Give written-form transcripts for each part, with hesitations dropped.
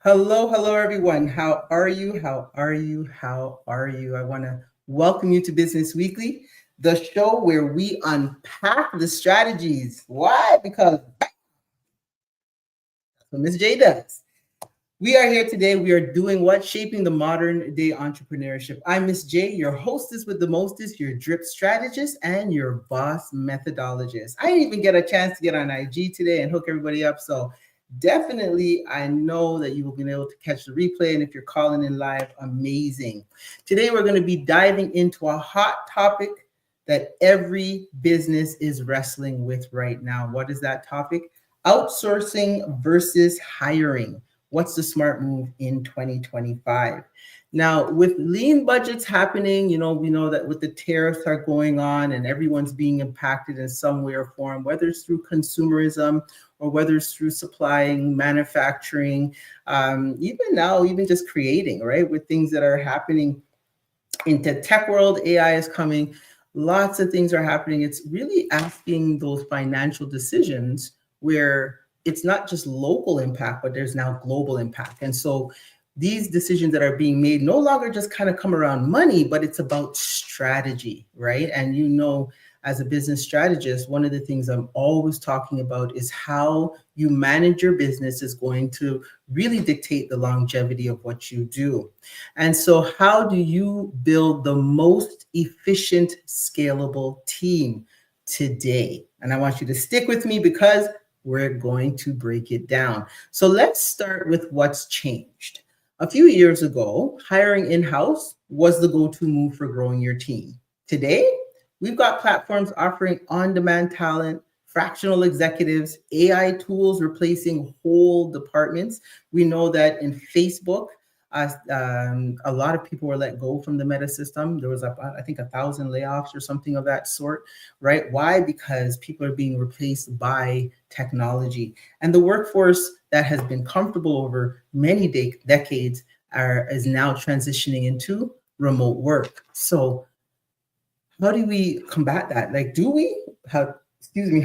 Hello, hello, everyone. How are you? How are you? How are you? I want to welcome you to Business Weekly, the show where we unpack the strategies. Why? Because that's what Miss J does. We are here today. We are doing what? Shaping the modern day entrepreneurship. I'm Miss J, your hostess with the mostest, your drip strategist, and your boss methodologist. I didn't even get a chance to get on IG today and hook everybody up. So definitely, I know that you will be able to catch the replay. And if you're calling in live, amazing. Today, we're going to be diving into a hot topic that every business is wrestling with right now. What is that topic? Outsourcing versus hiring. What's the smart move in 2025? Now, with lean budgets happening, we know that with the tariffs are going on and everyone's being impacted in some way or form, whether it's through consumerism or whether it's through supplying, manufacturing, even now, even just creating, right? With things that are happening into tech world, AI is coming, lots of things are happening. It's really asking those financial decisions where it's not just local impact, but there's now global impact. And so these decisions that are being made no longer just kind of come around money, but it's about strategy, right? And as a business strategist, one of the things I'm always talking about is how you manage your business is going to really dictate the longevity of what you do. And so how do you build the most efficient, scalable team today? And I want you to stick with me because we're going to break it down. So let's start with what's changed. A few years ago, hiring in-house was the go-to move for growing your team. Today, we've got platforms offering on-demand talent, fractional executives, AI tools replacing whole departments. We know that in Facebook, a lot of people were let go from the Meta system. There was, I think, 1,000 layoffs or something of that sort, right? Why? Because people are being replaced by technology. And the workforce that has been comfortable over many decades is now transitioning into remote work. So how do we combat that?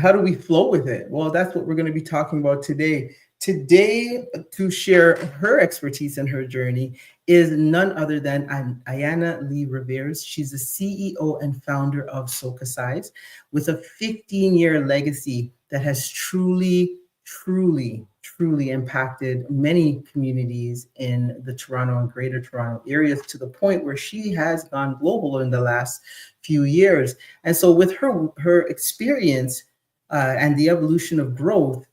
How do we flow with it? Well, that's what we're going to be talking about today. Today, to share her expertise and her journey is none other than Ayana Lee Rivears. She's the CEO and founder of Socacie, with a 15-year legacy that has truly impacted many communities in the Toronto and Greater Toronto areas, to the point where she has gone global in the last few years. And so with her experience and the evolution of growth,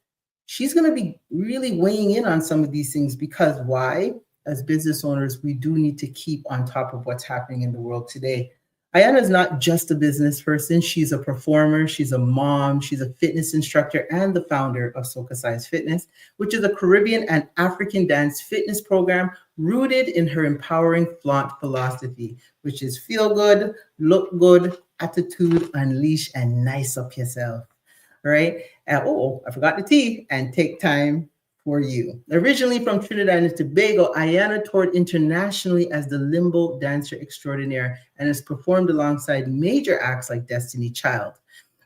she's going to be really weighing in on some of these things, because why? As business owners, we do need to keep on top of what's happening in the world today. Ayana is not just a business person. She's a performer, she's a mom, she's a fitness instructor, and the founder of Socacie Fitness, which is a Caribbean and African dance fitness program rooted in her empowering flaunt philosophy, which is feel good, look good, attitude, unleash, and nice up yourself, right? I forgot the T, and take time for you. Originally from Trinidad and Tobago, Ayana toured internationally as the limbo dancer extraordinaire and has performed alongside major acts like Destiny Child.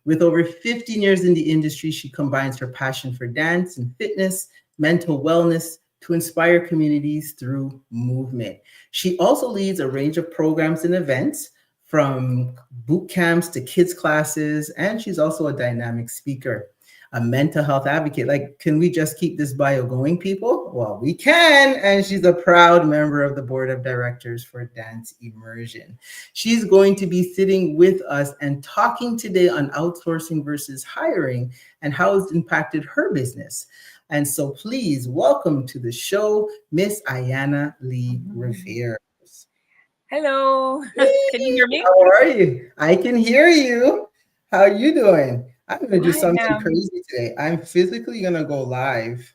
With over 15 years in the industry, she combines her passion for dance and fitness, mental wellness, to inspire communities through movement. She also leads a range of programs and events, from boot camps to kids classes, and she's also a dynamic speaker, a mental health advocate. Like, can we just keep this bio going, people? Well, we can. And she's a proud member of the board of directors for Dance Immersion. She's going to be sitting with us and talking today on outsourcing versus hiring and how it's impacted her business. And so please welcome to the show, Miss Ayana Lee Rivears. Hello. Hey, Can you hear me? how are you? I can hear you. How are you doing? I'm going to do I something am crazy today. I'm physically going to go live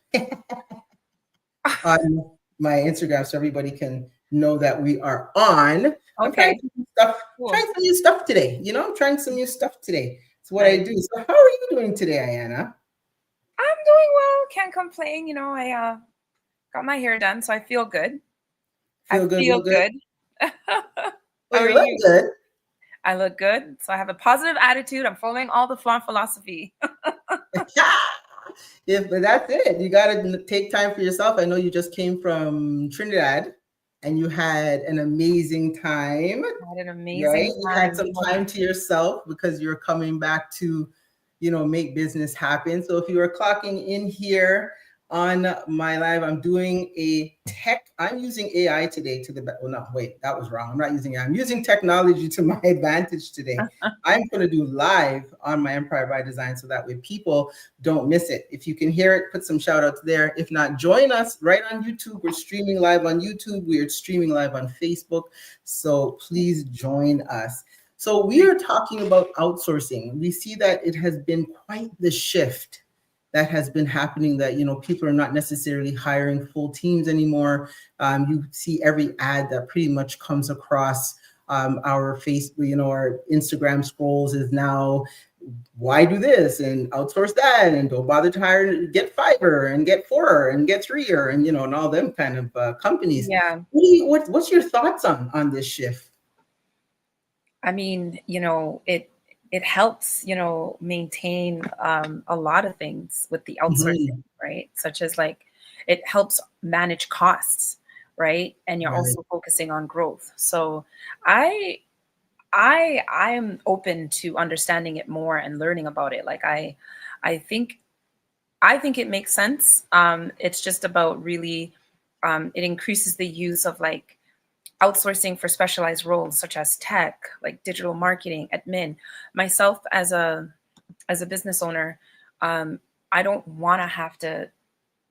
on my Instagram so everybody can know that we are on. I'm trying okay. some new stuff, Cool. trying some new stuff today. I'm trying some new stuff today. It's what I Nice. do. So how are you doing today, Ayana? I'm doing well. Can't complain. I got my hair done, so I feel good. I Feel good, feel look good? good. Well, How are you look you? good. I look good. So I have a positive attitude. I'm following all the flaunt philosophy. If but that's it, you got to take time for yourself. I know you just came from Trinidad, and you had an amazing time. I had an Right? amazing You had time. some time to yourself because you're coming back to, make business happen. So if you are clocking in here on my live, I'm doing I'm using AI today well, no, wait, that was wrong. I'm not using AI. I'm using technology to my advantage today. I'm going to do live on my Empire by Design so that way people don't miss it. If you can hear it, put some shout outs there. If not, join us right on YouTube. We're streaming live on YouTube. We're streaming live on Facebook. So please join us. So we are talking about outsourcing. We see that it has been quite the shift that has been happening, that people are not necessarily hiring full teams anymore. You see every ad that pretty much comes across our Facebook, our Instagram scrolls is now, why do this and outsource that, and don't bother to hire, get Fiverr and get Four and get Threer, and all them kind of companies. Yeah. What's your thoughts on this shift? I mean, it helps, maintain a lot of things with the outsourcing, Mhm. right? Such as like it helps manage costs, right? And you're Right. also focusing on growth. So I am open to understanding it more and learning about it. Like I think it makes sense. It's just about really it increases the use of like outsourcing for specialized roles such as tech, like digital marketing, admin. Myself as a business owner, I don't want to have to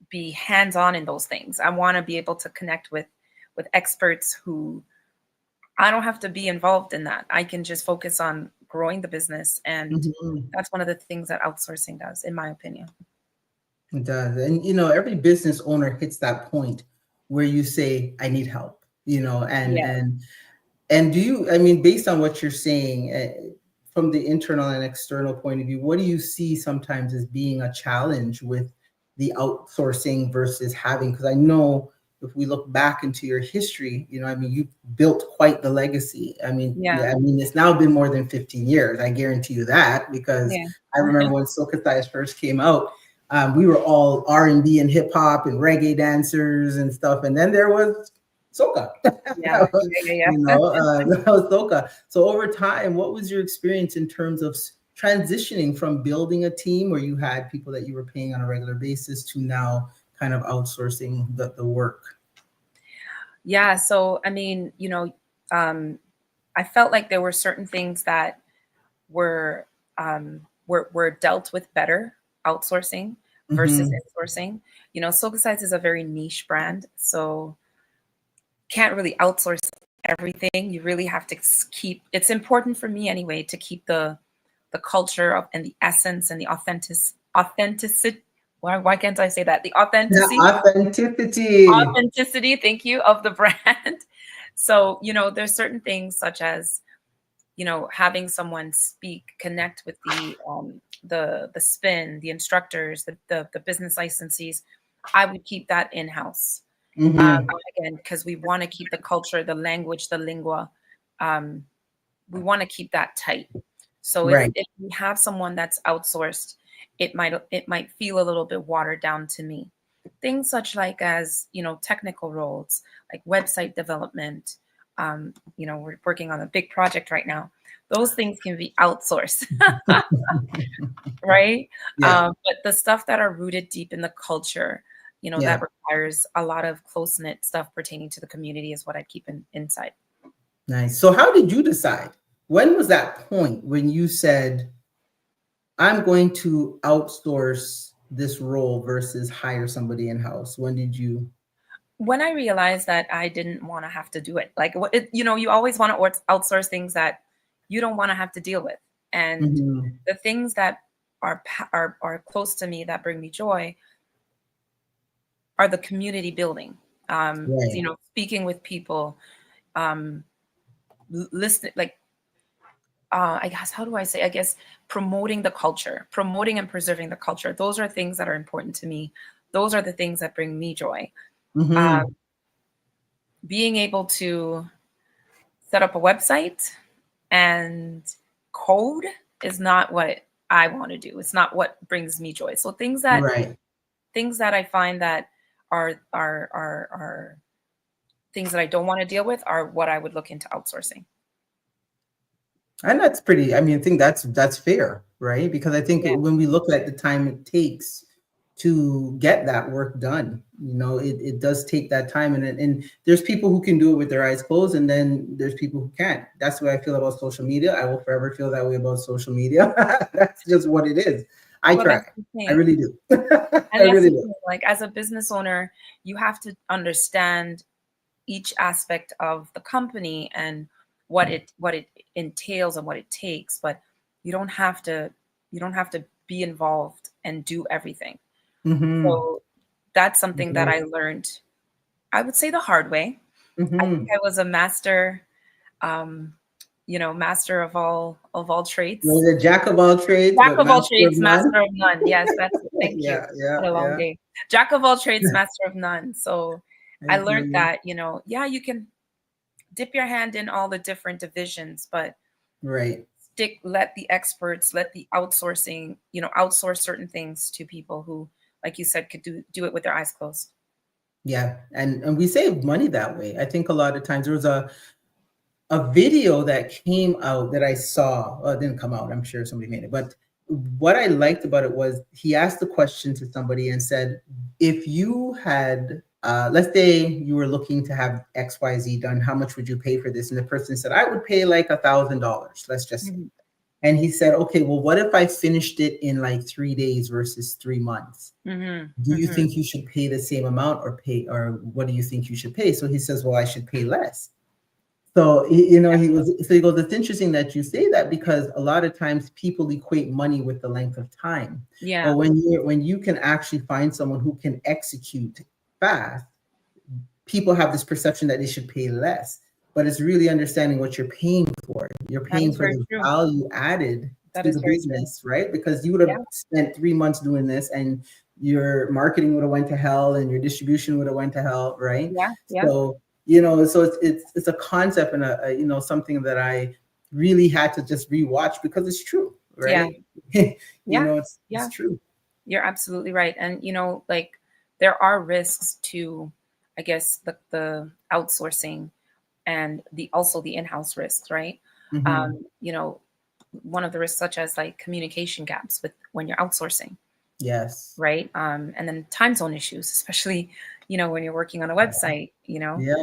be hands-on in those things. I want to be able to connect with experts who I don't have to be involved in that. I can just focus on growing the business, and Mhm. that's one of the things that outsourcing does, in my opinion. It does. And every business owner hits that point where you say, I need help, and Yeah. do you, I mean, based on what you're saying, from the internal and external point of view, what do you see sometimes as being a challenge with the outsourcing versus having? Because I know if we look back into your history, I mean, you built quite the legacy. I mean, Yeah. yeah, I mean, it's now been more than 15 years. I guarantee you that, because Yeah. I remember when socacie first came out, we were all R&B and hip hop and reggae dancers and stuff. And then there was soca. Yeah. Yeah. That was soca. So over time, what was your experience in terms of transitioning from building a team where you had people that you were paying on a regular basis to now kind of outsourcing the work? Yeah. So, I mean, I felt like there were certain things that were were dealt with better outsourcing versus Hmm. insourcing. Socacites is a very niche brand, so can't really outsource everything. You really have to keep. It's important for me anyway to keep the culture of and the essence and the authenticity. Why can't I say that? The The authenticity authenticity. authenticity, thank you, of the brand. So, there's certain things such as, having someone connect with the spin, the instructors, the business licensees. I would keep that in house. Hmm. Again, because we want to keep the culture, the language, the lingua. Um, we want to keep that tight. So if, Right. if we have someone that's outsourced, it might feel a little bit watered down to me. Things such like as technical roles like website development. We're working on a big project right now. Those things can be outsourced, right? Yeah. But the stuff that are rooted deep in the culture, that Yeah. requires a lot of close knit stuff pertaining to the community is what I keep inside. Nice. So how did you decide? When was that point when you said, I'm going to outsource this role versus hire somebody in house? When did you? When I realized that I didn't want to have to do it, like you always want to outsource things that you don't want to have to deal with, and Mhm. the things that are close to me that bring me joy are the community building. Right. Speaking with people, um, listening, like I guess how do I say? I guess promoting the culture, promoting and preserving the culture. Those are things that are important to me. Those are the things that bring me joy. Uh, Mhm. being able to set up a website and code is not what I want to do. It's not what brings me joy. So things that Right. things that I find that are things that I don't want to deal with are what I would look into outsourcing. And that's pretty, I mean, I think that's fair, right? Because I think Yeah. when we look at the time it takes to get that work done, it does take that time. And there's people who can do it with their eyes closed, and then there's people who can't. That's the way I feel about social media. I will forever feel that way about social media. That's just what it is. I Well, try. that's the I thing. really do. I And that's really the do. thing. Like as a business owner, you have to understand each aspect of the company and what it entails and what it takes, but you don't have to be involved and do everything. Mm-hmm. So that's something that I learned, I would say the hard way. I think Mm-hmm. I was a master, um, master of all trades. You're the jack of all trades, Jack but of all master of trades, master none. of none. Yes, that's it. Thank you. Yeah, yeah, It's a long yeah. day. Jack of all trades, master of none. So I I feel learned you. that, yeah, you can dip your hand in all the different divisions, but Right. let the experts, let the outsourcing, outsource certain things to people who, like you said, could do it with their eyes closed. Yeah, and we save money that way. I think a lot of times there was a video that came out that I saw. Well, it didn't come out. I'm sure somebody made it. But what I liked about it was he asked the question to somebody and said, if you had, let's say you were looking to have XYZ done, how much would you pay for this? And the person said, I would pay like $1,000, let's just say. Mhm. And he said, okay, well, what if I finished it in like 3 days versus 3 months? Mhm. Do you Mhm. think you should pay the same amount or what do you think you should pay? So he says, well, I should pay less. So he goes, it's interesting that you say that because a lot of times people equate money with the length of time. But Yeah. when you can actually find someone who can execute fast, people have this perception that they should pay less. But it's really understanding what you're paying for. You're That paying is for very the true. value added That to is the very true. business, right? Because you would Yeah. have spent 3 months doing this and your marketing would have went to hell and your distribution would have went to hell, right? Yeah. Yeah. So it's a concept and something that I really had to just rewatch because it's true, Yeah. right? Yeah. It's Yeah. true. You're absolutely right. And like there are risks to, I guess, the outsourcing and the in-house risks, right? Hmm. Um, you know, one of the risks such as like communication gaps with when you're outsourcing, Yes. right? And then time zone issues, especially, when you're working on a website, Yeah.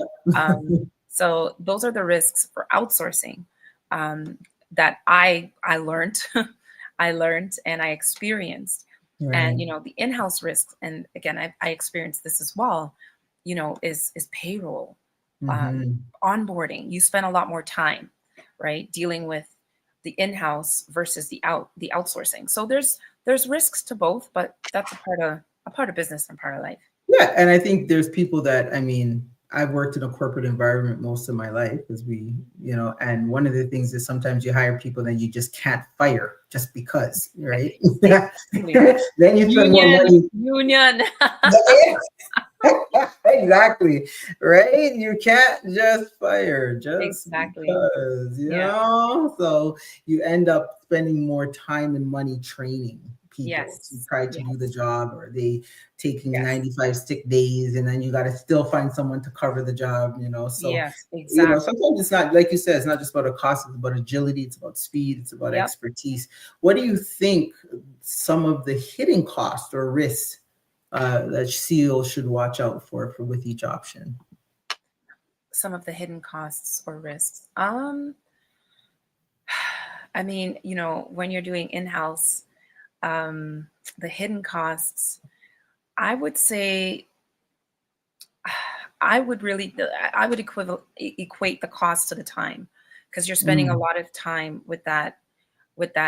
So those are the risks for outsourcing, um, that I learned, I learned and I experienced. And Right. the in-house risks, and again, I experienced this as well. Is payroll, Hmm. onboarding. You spend a lot more time, right, dealing with the in-house versus the outsourcing. So there's risks to both, but that's a part of business and part of life. Yeah, and I think there's people that, I mean, I've worked in a corporate environment most of my life as and one of the things is sometimes you hire people that you just can't fire just because, right? Exactly. Then you spend more Union, money. union. Exactly, right? You can't just fire just Exactly. because, Yeah. So you end up spending more time and money training people to Yes. try to do the Yes. job, or they taking Yes. 95 sick days, and then you got to still find someone to cover the job. So, Yes. Exactly. sometimes it's not, like you said, it's not just about a cost, it's about agility, it's about speed, it's about Yep. expertise. What do you think some of the hidden costs or risks that CEOs should watch out for with each option? Some of the hidden costs or risks. I mean, when you're doing in-house, the hidden costs, I would say I would equate the cost to the time, because you're spending a Mm, lot of time with that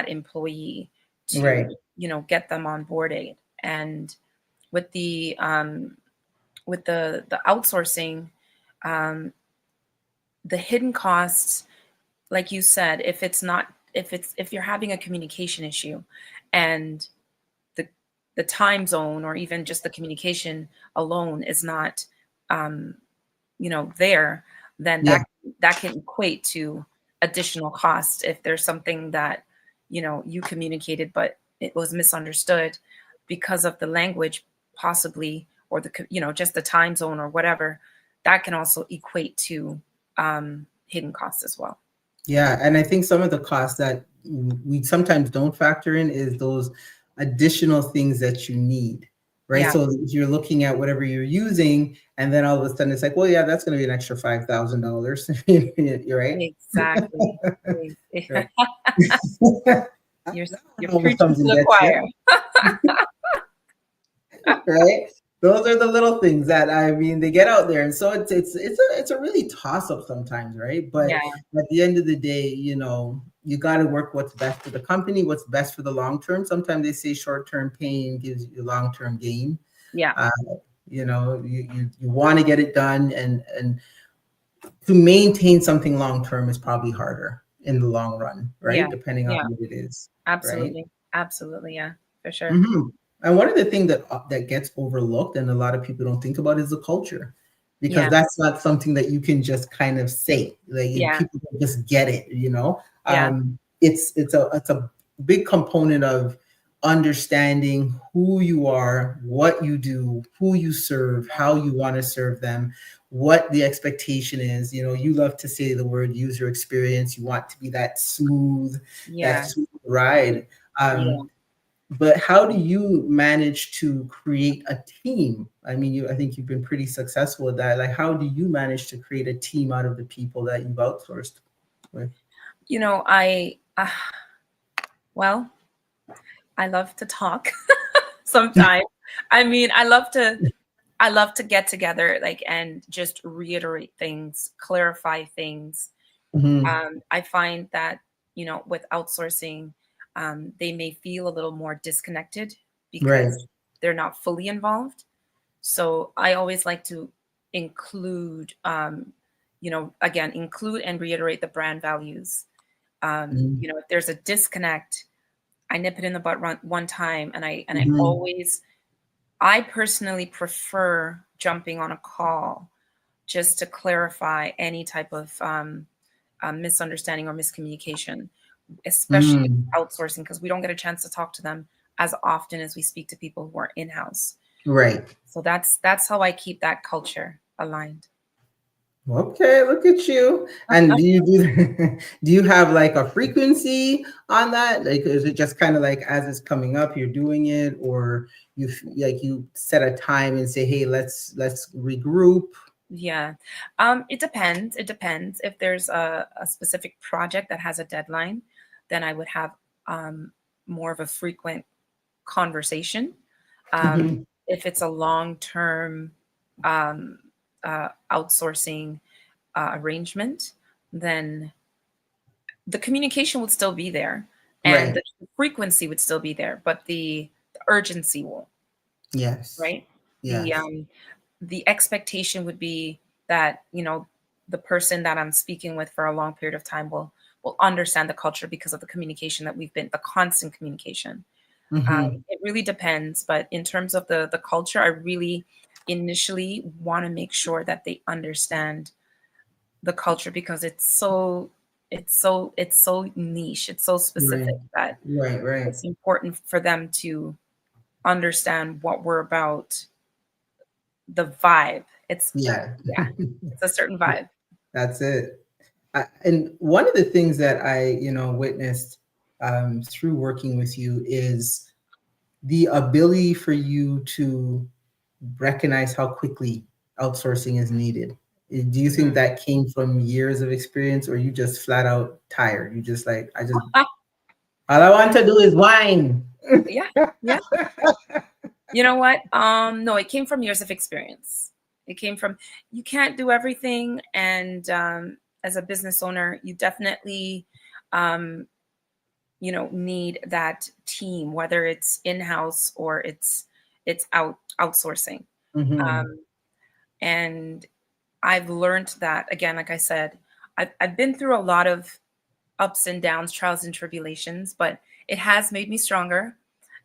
employee right. to get them onboarded. And with the outsourcing, um, the hidden costs, like you said, if you're having a communication issue and the the time zone or even just the communication alone is not, um, there, then Yeah. that can equate to additional costs if there's something that you communicated but it was misunderstood because of the language possibly, or just the time zone or whatever, that can also equate to hidden costs as well. Yeah, and I think some of the costs that we sometimes don't factor in is those additional things that you need, right? Yeah, So if you're looking at whatever you're using, and then all of a sudden it's like, well, yeah, that's going to be an extra $5,000. You're right. exactly. Right. You're That you're almost preaching comes to and the gets you. choir. Right? Those are the little things that I mean they get out there, and so it's a really toss up sometimes, right? But Yeah, at the end of the day, you got to work what's best for the company, what's best for the long term. Sometimes they say short term pain gives you long term gain. yeah, Uh, you want to get it done, and to maintain something long term is probably harder in the long run, yeah, right? Depending on yeah. what it is, right? Absolutely, absolutely, yeah, for sure. Mhm. And one of the things that gets overlooked and a lot of people don't think about is the culture, because Yeah, that's not something that you can just kind of say. Like yeah, people don't just get it. yeah, It's a big component of understanding who you are, what you do, who you serve, how you want to serve them, what the expectation is. You love to say the word user experience. You want to be that yeah, smooth ride. yeah. But how do you manage to create a team? I mean, I think you've been pretty successful with that. Like, how do you manage to create a team out of the people that you've outsourced with? I well, I love to talk sometimes. I mean, I love to get together, like, and just reiterate things, clarify things. Hmm. I find that, with outsourcing, they may feel a little more disconnected Right. because they're not fully involved. So I always like to include, again, include and reiterate the brand values. If there's a disconnect, I nip it in the butt one time, and Hmm. I personally prefer jumping on a call just to clarify any type of misunderstanding or miscommunication, especially Hmm. outsourcing, because we don't get a chance to talk to them as often as we speak to people who are in house. Right. So that's how I keep that culture aligned. Okay, look at you. And do you have like a frequency on that? Like, is it just kind of like as it's coming up, you're doing it, or you set a time and say, hey, let's regroup? Yeah. It depends. It depends. If there's a specific project that has a deadline, then I would have more of a frequent conversation. Hmm. If it's a long-term um, outsourcing arrangement, then the communication would still be there and Right. the frequency would still be there, but the urgency won't, Yes. right? The Yes. um, the expectation would be that the person that I'm speaking with for a long period of time will understand the culture because of the communication that we've been the constant communication. Hmm. It really depends, but in terms of the culture, I really initially want to make sure that they understand the culture because it's so niche, it's so Right. specific that Right. Right. it's important for them to understand what we're about, the vibe. It's Yeah. Yeah, it's a certain vibe. That's it. And one of the things that I, witnessed through working with you is the ability for you to recognize how quickly outsourcing is needed. Do you think Mhm. that came from years of experience, or you just flat out tired? You just like, all I want to do is whine. Yeah, yeah. You know what? No, it came from years of experience. It came from you can't do everything, and as a business owner, you definitely, um, need that team, whether it's in house or it's outsourcing. Hmm. Um, and I've learned that again, like I said, I've been through a lot of ups and downs, trials and tribulations, but it has made me stronger.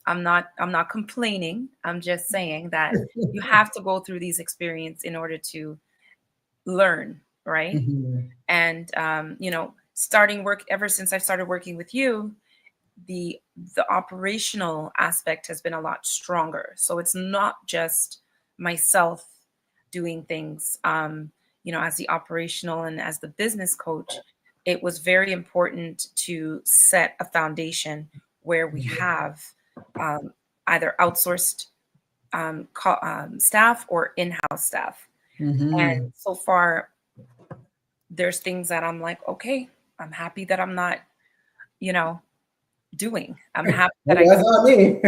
I'm not complaining. I'm just saying that you have to go through these experience in order to learn, right? Hmm. And starting work ever since I started working with you, the operational aspect has been a lot stronger. So it's not just myself doing things, as the operational and as the business coach. It was very important to set a foundation where we have either outsourced staff or in-house staff. And Mm-hmm. so far, there's things that I'm like, okay, I'm happy that I'm not, you know, doing. I'm happy that I That's not me.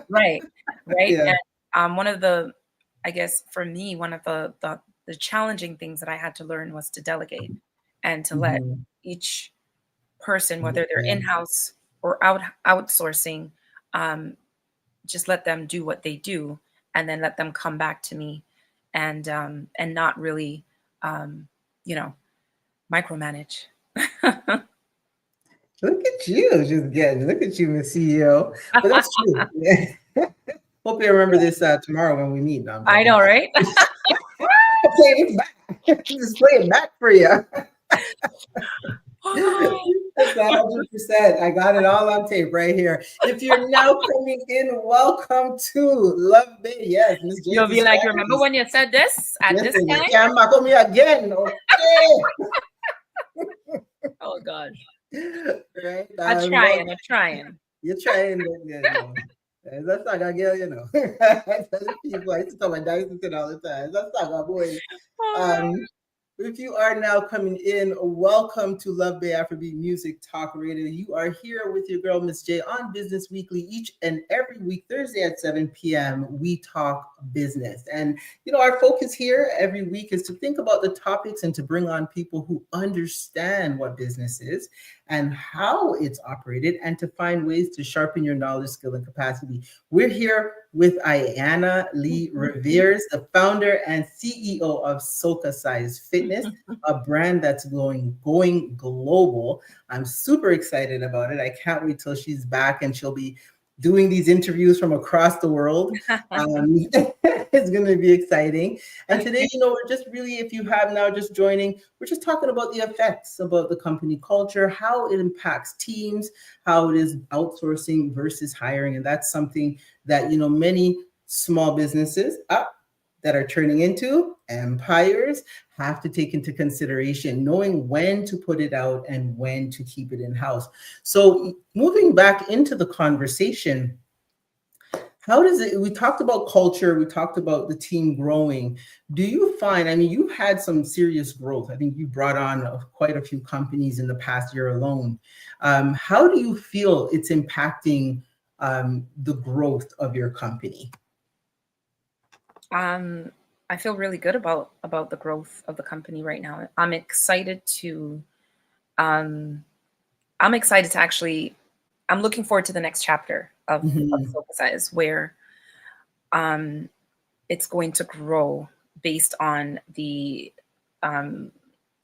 right, right. Yeah. And one of the, I guess for me, one of the challenging things that I had to learn was to delegate and to let Mm-hmm. each person, whether they're Yeah. in-house or outsourcing, um, just let them do what they do, and then let them come back to me, and not really, um, you know, micromanage. Look at you, just getting. Look at you, Miss CEO. But that's true. Yeah. Hope you remember this tomorrow when we meet. No, I'm I joking. know, right? I'm playing it back. Just play it back for you. That's 100%. I got it all on tape right here. If you're now coming in, welcome to Love Bay. Yes, Miss J, You'll the be like, remember strategist. when you said this at this Listen, you time? can't mock me again. Okay. Oh gosh, Right? I'm Well, trying. I'm trying. you're trying, but yeah, no. That's not gonna get, I tell the people, I used to tell my dad, I used to say it all the time. That's not gonna boy. Oh, Um, if you are now coming in, welcome to Love Bay Afrobeat Music Talk Radio. You are here with your girl, Miss J, on Business Weekly each and every week, Thursday at 7 p.m. We talk business. And, our focus here every week is to think about the topics and to bring on people who understand what business is and how it's operated, and to find ways to sharpen your knowledge, skill, and capacity. We're here with Ayana Lee Rivears, the founder and CEO of Socacie Fitness, a brand that's going global. I'm super excited about it. I can't wait till she's back and she'll be doing these interviews from across the world. It's going to be exciting. And today, we're just really, if you have now just joining, we're just talking about the effects about the company culture, how it impacts teams, how it is outsourcing versus hiring. And that's something that, many small businesses that are turning into empires have to take into consideration, knowing when to put it out and when to keep it in-house. So moving back into the conversation, how does it, we talked about culture, we talked about the team growing. Do you find, you've had some serious growth. I think you brought on quite a few companies in the past year alone. How do you feel it's impacting the growth of your company? I feel really good about the growth of the company right now. I'm excited to actually, I'm looking forward to the next chapter of Socacie, where it's going to grow based on the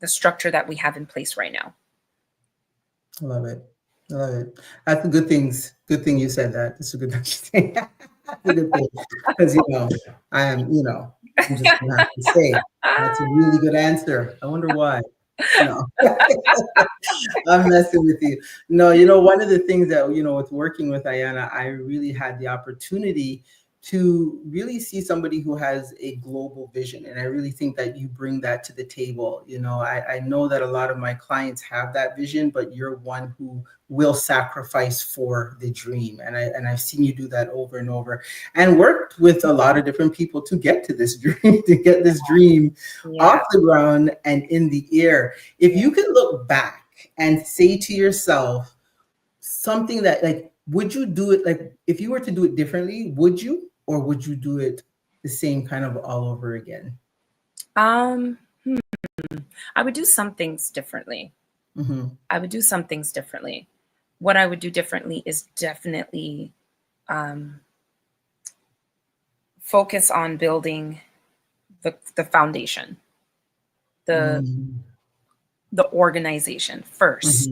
structure that we have in place right now. I love it. I love it. That's a good things. Good thing you said that. That's a good thing. That's a good thing. Because I am, I'm just gonna have to say that's a really good answer. I wonder why. No. I'm messing with you. No, one of the things that, with working with Ayana, I really had the opportunity to really see somebody who has a global vision. And I really think that you bring that to the table. I know that a lot of my clients have that vision, but you're one who will sacrifice for the dream. And I've seen you do that over and over, and worked with a lot of different people to get to this dream, to get this dream off the ground and in the air. If you can look back and say to yourself something that, like, would you do it, like, if you were to do it differently, would you, or would you do it the same kind of all over again? I would do some things differently. I would do some things differently. What I would do differently is definitely focus on building the foundation, the organization first.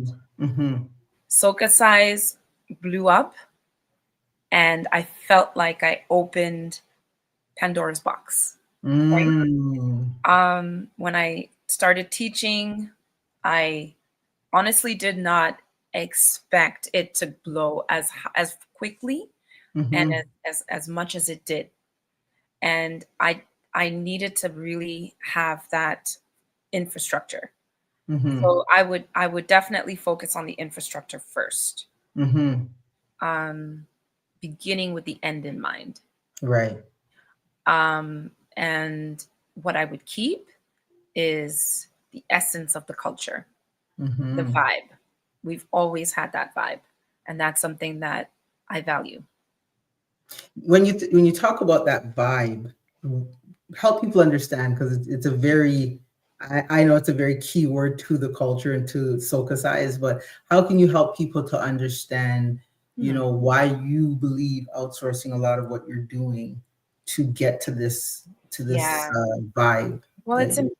Socacie blew up, and I felt like I opened Pandora's box. Right? When I started teaching, I honestly did not expect it to blow as quickly and Mm-hmm. as much as it did. And I needed to really have that infrastructure. Mm-hmm. So I would definitely focus on the infrastructure first, Mm-hmm. um, beginning with the end in mind. Right. And what I would keep is the essence of the culture, the Mm-hmm. vibe. We've always had that vibe, and that's something that I value. When you talk about that vibe, help people understand because it's a very I know it's a very key word to the culture and to socacie, but how can you help people to understand, Hmm. why you believe outsourcing a lot of what you're doing to get to this Yeah. vibe Well, that you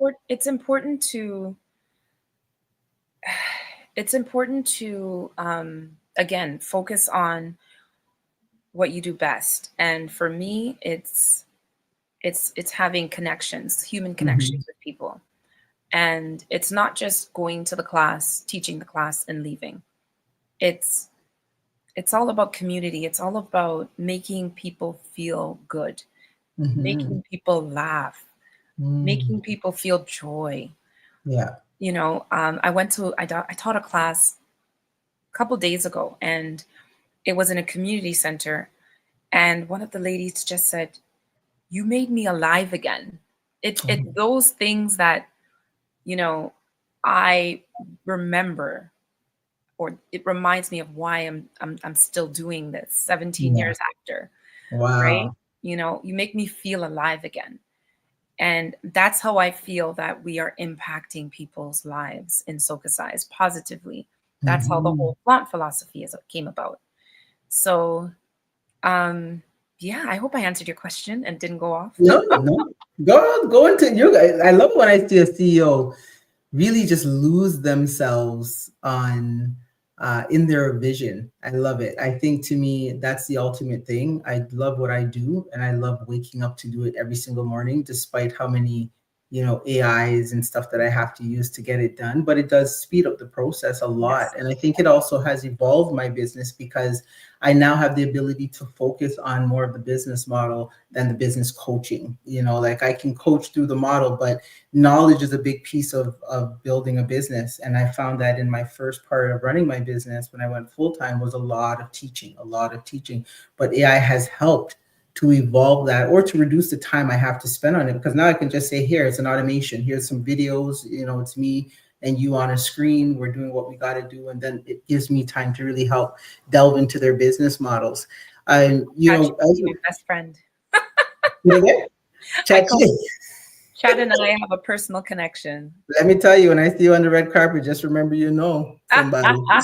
it's important to again focus on what you do best. And for me, it's having connections, human Mhm. connections with people. And it's not just going to the class, teaching the class and leaving. It's it's all about community. It's all about making people feel good, Mhm. making people laugh, Mm. making people feel joy. Yeah. I taught a class a couple days ago, and it was in a community center. And one of the ladies just said, "You made me alive again." It's Mhm. those things that you know I remember, or it reminds me of why I'm still doing this 17 Yeah. years after, right? Wow. You make me feel alive again. And that's how I feel that we are impacting people's lives in Soka positively. That's how the Mhm. whole plant philosophy came about. So, um, yeah, I hope I answered your question and didn't go off. No, no. Go into you guys. I love when I see a CEO really just lose themselves on in their vision. I love it. I think to me that's the ultimate thing. I love what I do, and I love waking up to do it every single morning, despite how many AIs and stuff that I have to use to get it done. But it does speed up the process a lot, Yes. and I think it also has evolved my business because I now have the ability to focus on more of the business model than the business coaching. Like I can coach through the model, but knowledge is a big piece of building a business. And I found that in my first part of running my business when I went full-time was a lot of teaching. But AI has helped to evolve that or to reduce the time I have to spend on it, because now I can just say, here, it's an automation. Here's some videos, it's me and you on a screen. We're doing what we got to do. And then it gives me time to really help delve into their business models. ChatGPT, my best friend. I Chat. call Chad and I have a personal connection. Let me tell you, when I see you on the red carpet, just remember somebody. No,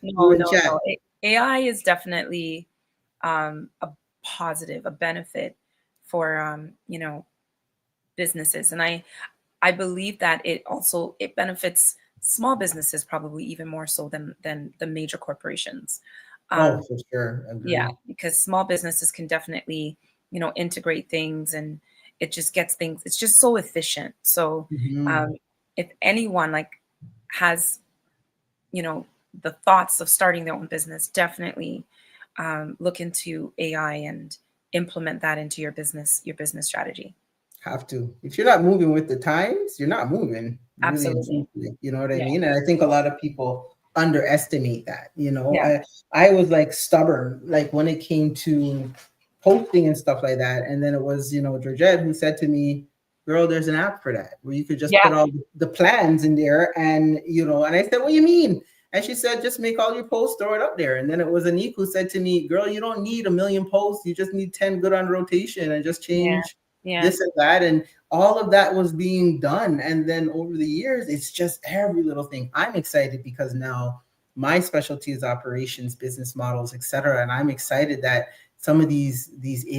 You and no, chat. no. AI is definitely a positive, a benefit for businesses, and I believe that it benefits small businesses probably even more so than the major corporations. Oh, Um, for sure. yeah, Agree. because small businesses can definitely integrate things, and it just gets things. It's just so efficient. So Hmm. um, if anyone like has you know the thoughts of starting their own business, definitely look into AI and implement that into your business strategy. Have to. If you're not moving with the times, you're not moving, really and Absolutely. truthfully. You know what I Yeah. mean? And I think a lot of people underestimate that. Yeah. I was like stubborn, like when it came to posting and stuff like that. And then it was, Georgette who said to me, girl, there's an app for that where you could just put Yeah. all the plans in there. And I said, what do you mean? And she said, just make all your posts, throw it up there. And then it was Anik who said to me, girl, you don't need a million posts. You just need 10 good on rotation and just Yeah. change Yeah. this and that. And all of that was being done. And then over the years, it's just every little thing. I'm excited because now my specialty is operations, business models, etc. And I'm excited that some of these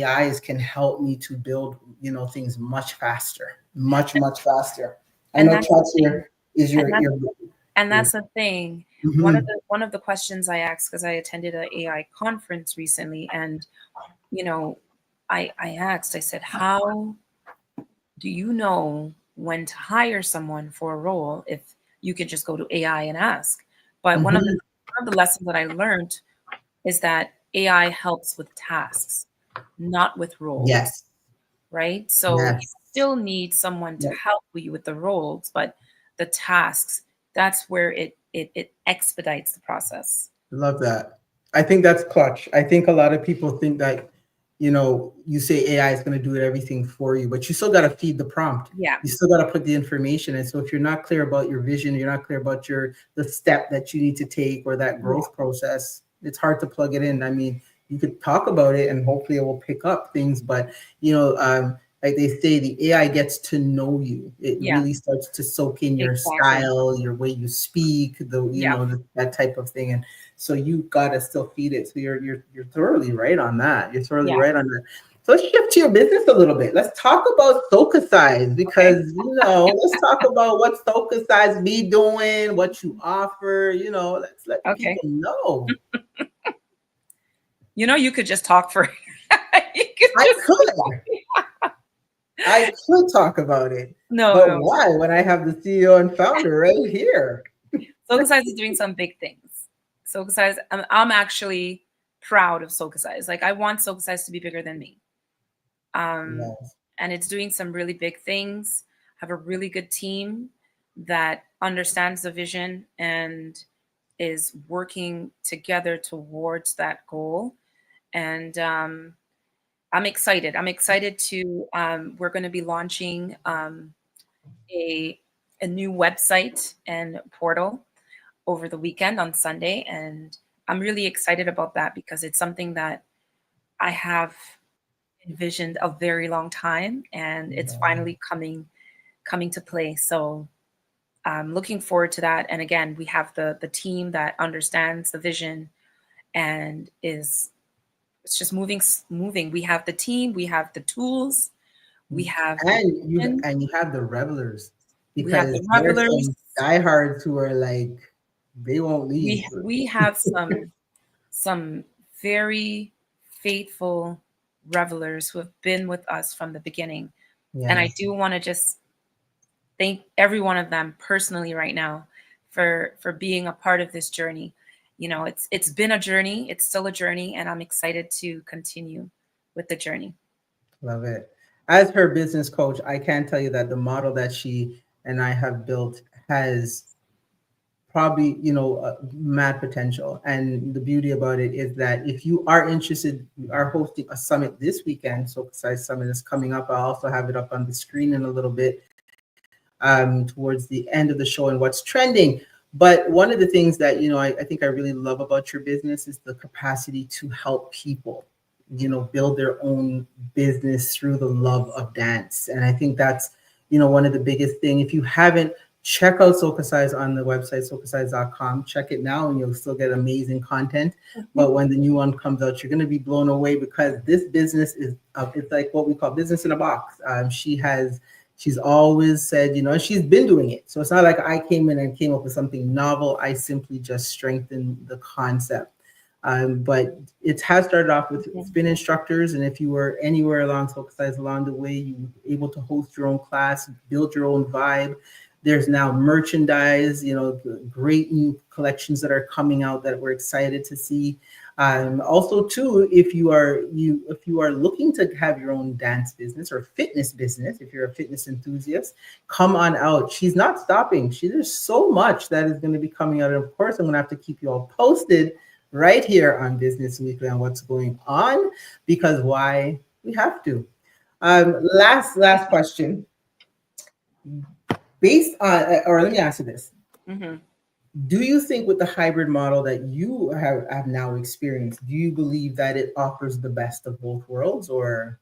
AIs can help me to build, things much faster, much faster. I And know that's the Chad's thing. here is And your that's your, and your that's the thing. One of mhm. the questions I asked, because I attended an AI conference recently, and you know, I asked, I said, how do you know when to hire someone for a role if you could just go to AI and ask? But Mhm. one of the lessons that I learned is that AI helps with tasks, not with roles, Yes. right? So you Yes. still need someone to Yep. help you with the roles, but the tasks, that's where it expedites the process. Love that. I think that's clutch. I think a lot of people think that, you say AI is going to do everything for you, but you still got to feed the prompt. Yeah. You still got to put the information in. So if you're not clear about your vision, you're not clear about the step that you need to take or that Yeah. growth process, it's hard to plug it in. I mean, you could talk about it and hopefully it will pick up things, but like they say, the AI gets to know you. It Yeah. really starts to soak in your Exactly. style, your way you speak, Yeah. that type of thing. And so you gotta still feed it. So you're thoroughly right on that. You're thoroughly Yeah. right on that. So let's shift to your business a little bit. Let's talk about socacie Okay. because let's talk about what socacie be doing, what you offer. Let's let the Okay. people know. You could just talk for you could I just could, I could talk about it, no, but no. why when I have the CEO and founder right here? Soca is doing some big things. Soca I'm actually proud of Soca. Like I want Soca to be bigger than me. Um, Yes, and it's doing some really big things. Have a really good team that understands the vision and is working together towards that goal. And I'm excited. I'm excited to. We're going to be launching a a new website and portal over the weekend on Sunday, and I'm really excited about that because it's something that I have envisioned a very long time, and it's yeah, finally coming to play. So I'm looking forward to that. And again, we have the team that understands the vision and is it's just moving. We have the team, we have the tools, we have the vision, and you have the revelers we have because the there's revelers, some diehards who are like they won't leave. we have some very faithful revelers who have been with us from the beginning. And I Yes, do want to just thank every one of them personally right now for being a part of this journey. It's been a journey, it's still a journey, and I'm excited to continue with the journey. love it. As her business coach, I can tell you that the model that she and I have built has probably mad potential. And the beauty about it is that if you are interested, we are hosting a summit this weekend. So Size Summit is coming up. I'll also have it up on the screen in a little bit, towards the end of the show and what's trending. But one of the things that I think I really love about your business is the capacity to help people build their own business through the love of dance. And I think that's one of the biggest thing. If you haven't, check out socacie on the website socacie.com. Check it now and you'll still get amazing content. But when the new one comes out, you're going to be blown away because this business is it's like what we call business in a box. She's always said, and she's been doing it. So it's not like I came in and came up with something novel. I simply just strengthened the concept. But it has started off with spin instructors. And if you were anywhere along Socacie along the way, you were able to host your own class, build your own vibe. There's now merchandise, great new collections that are coming out that we're excited to see. Also, too, if you are looking to have your own dance business or fitness business, if you're a fitness enthusiast, come on out. She's not stopping. There's so much that is going to be coming out. And of course, I'm going to have to keep you all posted right here on Business Weekly on what's going on because why we have to. Last question. Based on, or let me ask you this: Hmm. do you think with the hybrid model that you have now experienced, do you believe that it offers the best of both worlds, or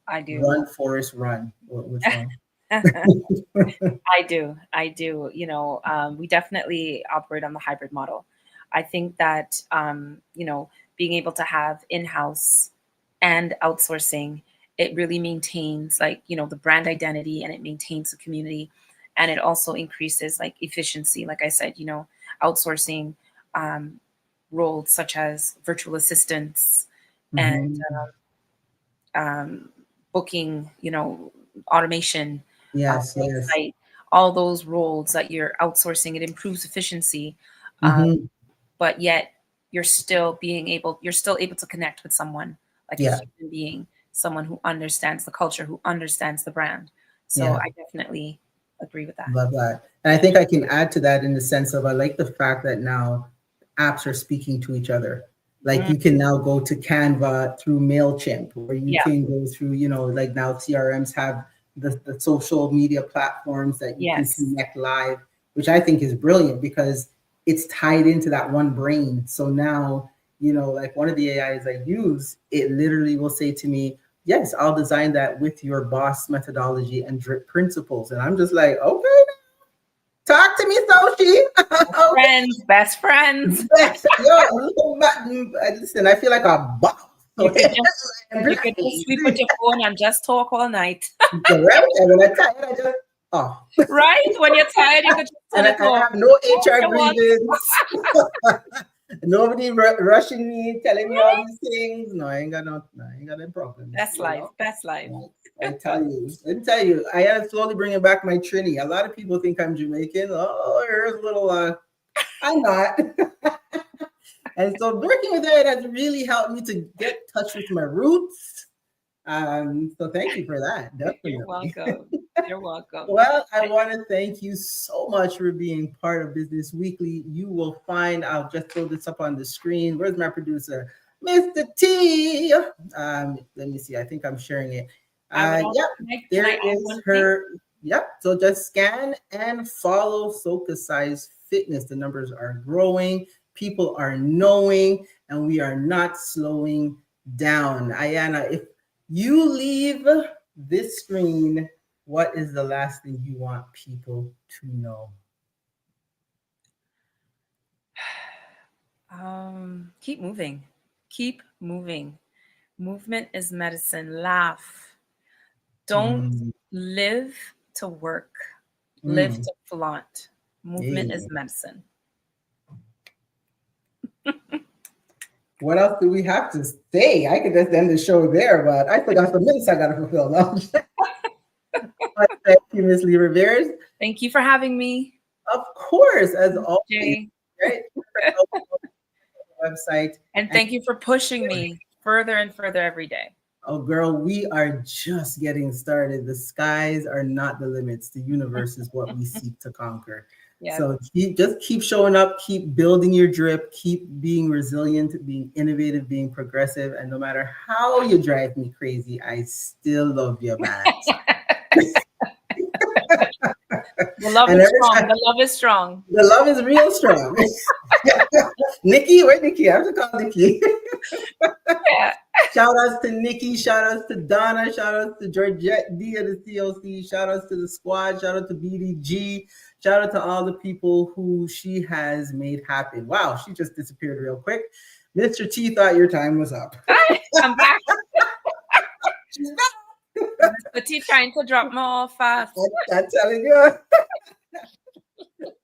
I do. run, Forest, run? Which one? I do. I do. We definitely operate on the hybrid model. I think that, being able to have in house and outsourcing, it really maintains the brand identity and it maintains the community. And it also increases like efficiency. Like I said, outsourcing um, roles such as virtual assistants and Mhm. um, booking, automation, Yes, yes. website, all those roles that you're outsourcing, it improves efficiency. Mhm. but yet you're still able to connect with someone like a Yeah, human being, someone who understands the culture, who understands the brand. So yeah. I definitely agree with that. Love that. And I think I can add to that in the sense of I like the fact that now apps are speaking to each other. Like Mm, you can now go to Canva through MailChimp, or you yeah. can go through, like now CRMs have the social media platforms that you can Yes. connect live, which I think is brilliant because it's tied into that one brain. So now, like one of the AIs I use, it literally will say to me, yes, I'll design that with your boss methodology and drip principles. And I'm just like, okay, talk to me, Sochi. Friends, best friends. Listen, I feel like a boss. You So could just I'm you could just sleep with your phone and just talk all night. correct. And when I tell you, I just, oh, Right? When you're tired, you could just and turn I it off. have no Oh, HR you want grievance. Nobody rushing me, telling me all these things. No, I ain't got no problems, best life, best life. Right. I am slowly bringing back my Trini. A lot of people think I'm Jamaican. Oh, here's a little, I'm not. And so working with her, it has really helped me to get in touch with my roots. So thank you for that, You're definitely. welcome. You're welcome. Well, I want to thank you so much for being part of Business Weekly. You will find, I'll just throw this up on the screen. Where's my producer? Mr. T. Let me see. I think I'm sharing it. I would also, Yep, can there I add is one thing? her. Yep. So just scan and follow Socacie Fitness. The numbers are growing. People are knowing, and we are not slowing down. Ayana, if you leave this screen, what is the last thing you want people to know? Keep moving. Keep moving. Movement is medicine. Laugh. Don't Mm, live to work. Live mm, to flaunt. Movement is hey. medicine. What else do we have to say? I could just end the show there, but I forgot the minutes I got to fulfill now. Thank you, Miss Lee Rivears. Thank you for having me, Of course, as always, Jay. right? Website. And And thank you for pushing me further and further every day. oh, girl, we are just getting started. The skies are not the limits. The universe is what we seek to conquer. Yes. So just keep showing up, keep building your drip, keep being resilient, being innovative, being progressive. And no matter how you drive me crazy, I still love you, man. The love And is every strong. time, The love is strong. the love is real strong. Nikki, where Nikki? I have to call Nikki. Yeah. Shout outs to Nikki, shout outs to Donna, shout outs to Georgette D of the COC, shout outs to the squad, shout out to BDG, shout out to all the people who she has made happen. Wow, she just disappeared real quick. Mr. T thought your time was up. I'm back. She's back. But he's trying to drop me off fast. I'm telling you.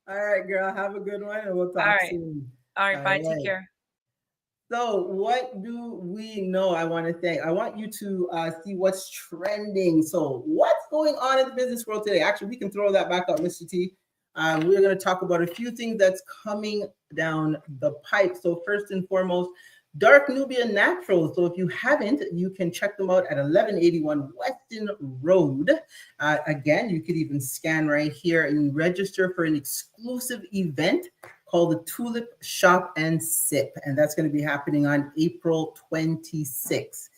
All right, girl, have a good one and we'll talk All right. soon. All right. All Bye. Take right. care. So, what do we know? I want you to see what's trending. So, what's going on in the business world today? Actually, we can throw that back up, Mr. T. We're going to talk about a few things that's coming down the pipe. So, first and foremost, Dark Nubian Naturals. So, if you haven't, you can check them out at 1181 Weston Road. Again, you could even scan right here and register for an exclusive event called the Tulip Shop and Sip, and that's going to be happening on April 26th.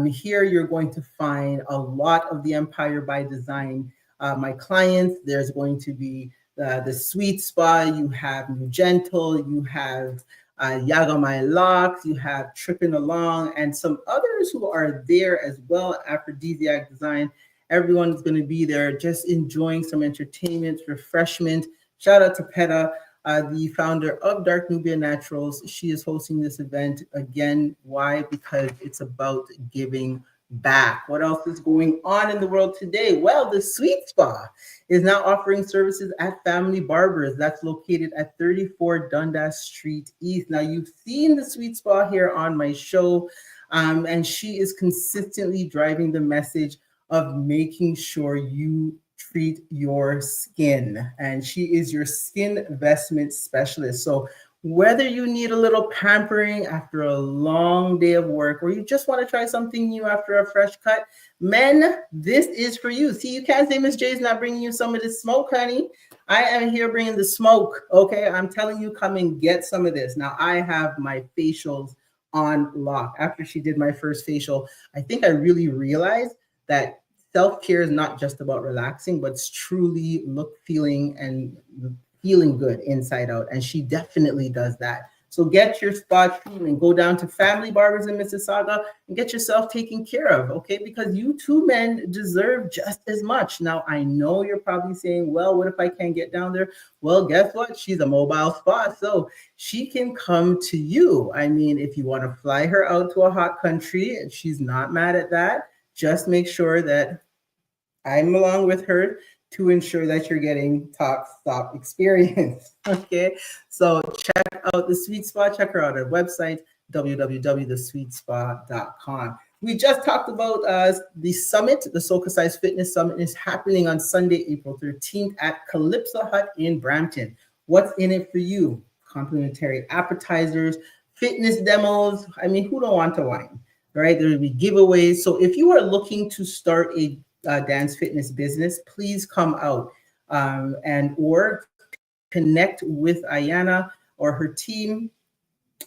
Here you're going to find a lot of the Empire by Design. My clients, there's going to be the Sweet Spa, you have New Gentle, you have Yaga My Locks, you have Tripping Along, and some others who are there as well, Aphrodisiac Design. Everyone's going to be there just enjoying some entertainment, refreshment. Shout out to Peta, the founder of Dark Nubia Naturals. She is hosting this event again. Why? Because it's about giving back. What else is going on in the world today? Well, the Sweet Spa is now offering services at Family Barbers. That's located at 34 Dundas Street East. Now, you've seen the Sweet Spa here on my show, and she is consistently driving the message of making sure you treat your skin. And she is your skin investment specialist. So whether you need a little pampering after a long day of work, or you just want to try something new after a fresh cut, men, this is for you. See, you can't say Miss J's not bringing you some of this smoke, honey. I am here bringing the smoke. Okay, I'm telling you, come and get some of this. Now I have my facials on lock. After she did my first facial, I think I really realized that self-care is not just about relaxing, but it's truly feeling and feeling good inside out. And she definitely does that. So get your spot treatment. Go down to Family Barbers in Mississauga and get yourself taken care of, okay? Because you two men deserve just as much. Now, I know you're probably saying, well, what if I can't get down there? Well, guess what? She's a mobile spa, so she can come to you. I mean, if you want to fly her out to a hot country, and she's not mad at that, just make sure that I'm along with her to ensure that you're getting top stop experience. Okay, so check out the Sweet Spa. Check her out at our website www.thesweetspa.com. We just talked about the summit. The Socacie Fitness Summit is happening on Sunday, April 13th at Calypso Hut in Brampton. What's in it for you? Complimentary appetizers, fitness demos. I mean, who don't want to wine, right? There will be giveaways. So if you are looking to start a dance fitness business, please come out and or connect with Ayana or her team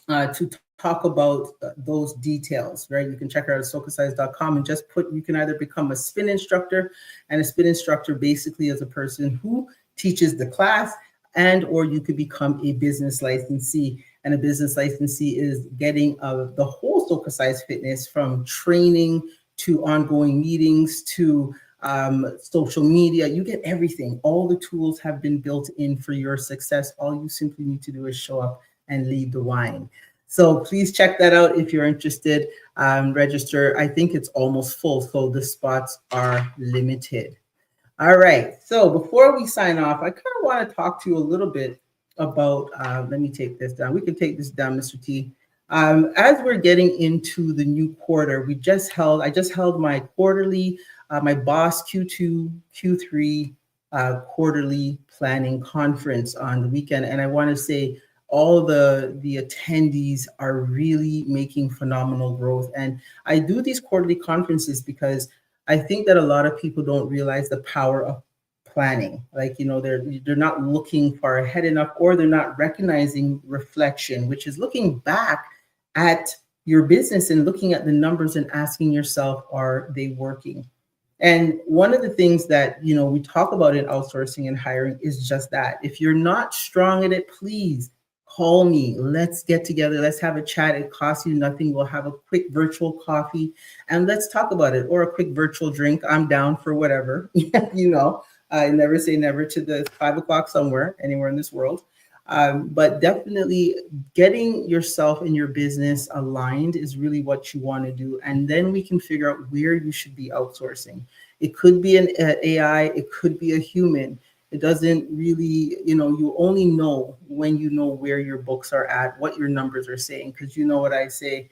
to talk about those details, right? You can check her out at socacie.com and just put, you can either become a spin instructor, and a spin instructor basically is a person who teaches the class, and or you could become a business licensee. And a business licensee is getting the whole Socacie Fitness, from training to ongoing meetings to social media. You get everything. All the tools have been built in for your success. All you simply need to do is show up and lead the wine. So please check that out if you're interested. Register. I think it's almost full, so the spots are limited. All right. So before we sign off, I kind of want to talk to you a little bit about, let me take this down. We can take this down, Mr. T. As we're getting into the new quarter, I just held my quarterly, my Boss Q2, Q3 quarterly planning conference on the weekend. And I want to say all the attendees are really making phenomenal growth. And I do these quarterly conferences because I think that a lot of people don't realize the power of planning. Like, you know, they're not looking far ahead enough, or they're not recognizing reflection, which is looking back at your business and looking at the numbers and asking yourself, are they working? And one of the things that, you know, we talk about in outsourcing and hiring is just that. If you're not strong at it, please call me. Let's get together. Let's have a chat. It costs you nothing. We'll have a quick virtual coffee and let's talk about it, or a quick virtual drink. I'm down for whatever. You know, I never say never to the 5 o'clock somewhere, anywhere in this world. But definitely getting yourself and your business aligned is really what you want to do. And then we can figure out where you should be outsourcing. It could be an AI, it could be a human. It doesn't really, you know, you only know when you know where your books are at, what your numbers are saying. Because you know what I say,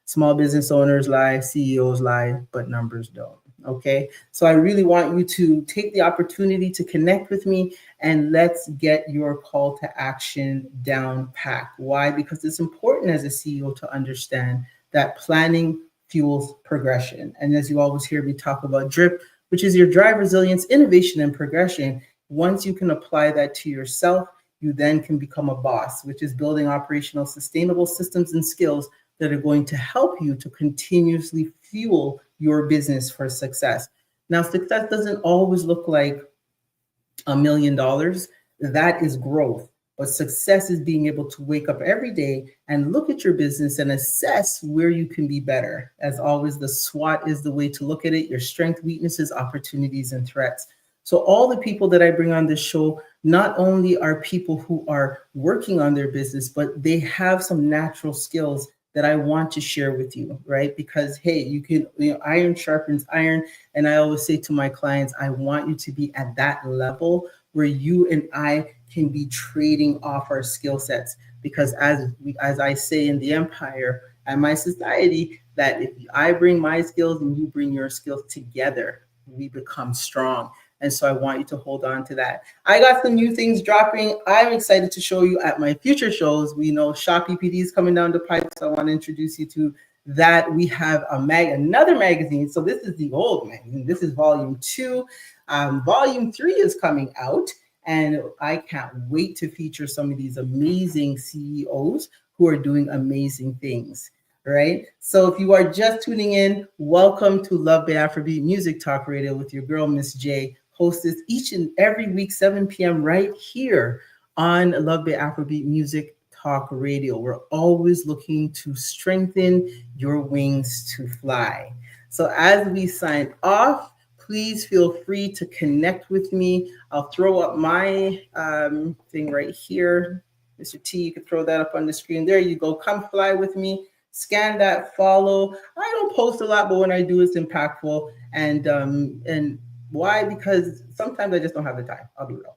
small business owners lie, CEOs lie, but numbers don't. Okay. So I really want you to take the opportunity to connect with me, and let's get your call to action down pat. Why? Because it's important as a CEO to understand that planning fuels progression. And as you always hear me talk about DRIP, which is your drive, resilience, innovation, and progression. Once you can apply that to yourself, you then can become a boss, which is building operational, sustainable systems and skills that are going to help you to continuously fuel your business for success. Now, success doesn't always look like $1 million. That is growth. But success is being able to wake up every day and look at your business and assess where you can be better. As always, the SWOT is the way to look at it: your strengths, weaknesses, opportunities, and threats. So all the people that I bring on this show not only are people who are working on their business, but they have some natural skills that I want to share with you, right? Because, hey, you know, iron sharpens iron. And I always say to my clients, I want you to be at that level where you and I can be trading off our skill sets. Because as I say in the empire and my society, that if I bring my skills and you bring your skills together, we become strong. And so I want you to hold on to that. I got some new things dropping. I'm excited to show you at my future shows. We know Shop EPD is coming down the pipe, so I want to introduce you to that. We have another magazine. So this is the old magazine. This is volume 2. Volume 3 is coming out, and I can't wait to feature some of these amazing CEOs who are doing amazing things. Right. So if you are just tuning in, welcome to Love Bay Afrobeat Music Talk Radio with your girl, Miss J, hostess each and every week, 7 p.m. right here on Love Bay Afrobeat Music Talk Radio. We're always looking to strengthen your wings to fly. So as we sign off, please feel free to connect with me. I'll throw up my thing right here. Mr. T, you can throw that up on the screen. There you go. Come fly with me. Scan that, follow. I don't post a lot, but when I do, it's impactful. And why? Because sometimes I just don't have the time. I'll be real.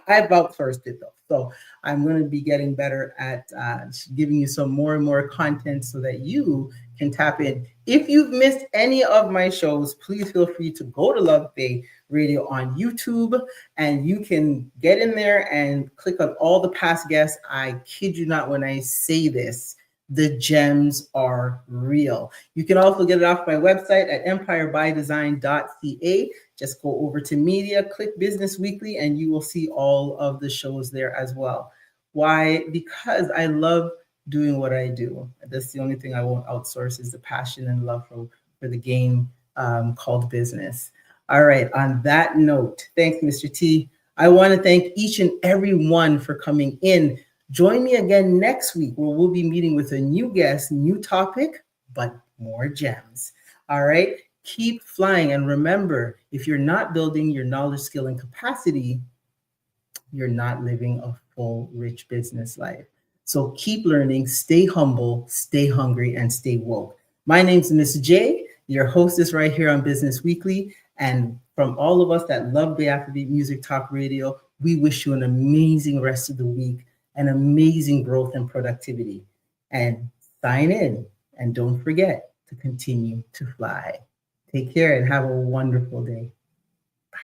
I've outsourced it though, so I'm going to be getting better at giving you some more and more content so that you can tap in. If you've missed any of my shows, please feel free to go to Love Bay Radio on YouTube, and you can get in there and click on all the past guests. I kid you not when I say this. The gems are real. You can also get it off my website at empirebydesign.ca. Just go over to media, click Business Weekly, and you will see all of the shows there as well. Why? Because I love doing what I do. That's the only thing I won't outsource is the passion and love for the game called business. All right, on that note, thanks, Mr. T. I want to thank each and every one for coming in. Join me again next week where we'll be meeting with a new guest, new topic, but more gems. All right, keep flying. And remember, if you're not building your knowledge, skill, and capacity, you're not living a full, rich business life. So keep learning, stay humble, stay hungry, and stay woke. My name's Miss J, your hostess right here on Business Weekly. And from all of us that love the Afrobeat Music Talk Radio, we wish you an amazing rest of the week, and amazing growth and productivity. And sign in, and don't forget to continue to fly. Take care and have a wonderful day.